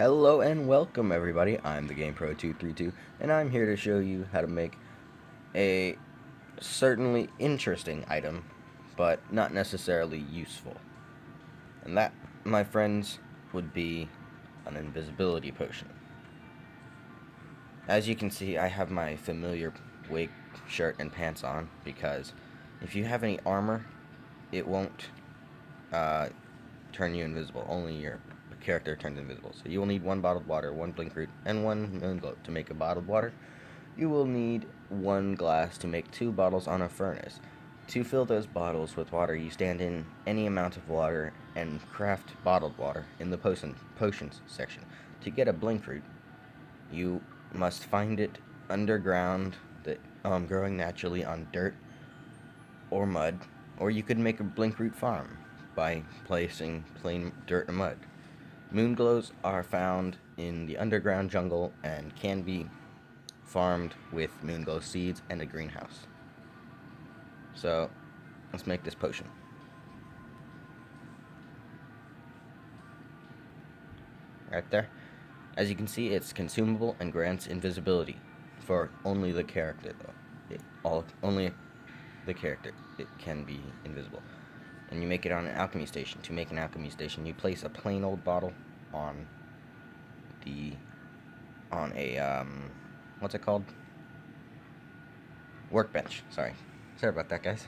Hello and welcome everybody, I'm the GamePro232 and I'm here to show you how to make a certainly interesting item, but not necessarily useful. And that, my friends, would be an invisibility potion. As you can see, I have my familiar wig, shirt, and pants on because if you have any armor, it won't turn you invisible. Only your character turns invisible. So you will need one bottled water, one blink root, and one moon glow to make a bottled water. You will need one glass to make 2 bottles on a furnace. To fill those bottles with water, you stand in any amount of water and craft bottled water in the potions section. To get a blink root, you must find it underground, growing naturally on dirt or mud, or you could make a blink root farm by placing plain dirt and mud. Moonglows are found in the underground jungle and can be farmed with moonglow seeds and a greenhouse. So, let's make this potion. Right there. As you can see, it's consumable and grants invisibility for only the character, though. Only the character it can be invisible. And you make it on an alchemy station. To make an alchemy station, you place a plain old bottle on a what's it called? Workbench. Sorry about that, guys.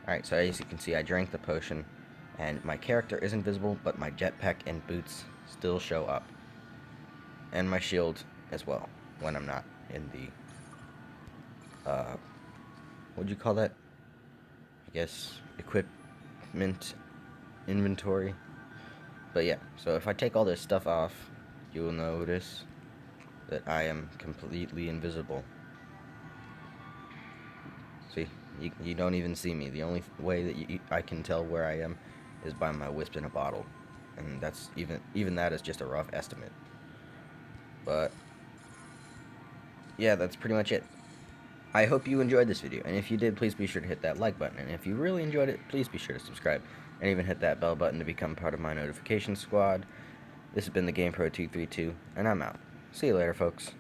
Alright, so as you can see, I drank the potion and my character is invisible, but my jetpack and boots still show up, and my shield as well when I'm not in the what'd you call that? I guess equipment inventory. But yeah, so if I take all this stuff off, you will notice that I am completely invisible. See, you don't even see me. The only way that I can tell where I am is by my wisp in a bottle, and that's even that is just a rough estimate. But yeah, that's pretty much it. I hope you enjoyed this video, and if you did, please be sure to hit that like button, and if you really enjoyed it, please be sure to subscribe, and even hit that bell button to become part of my notification squad. This has been the GamePro232, and I'm out. See you later, folks.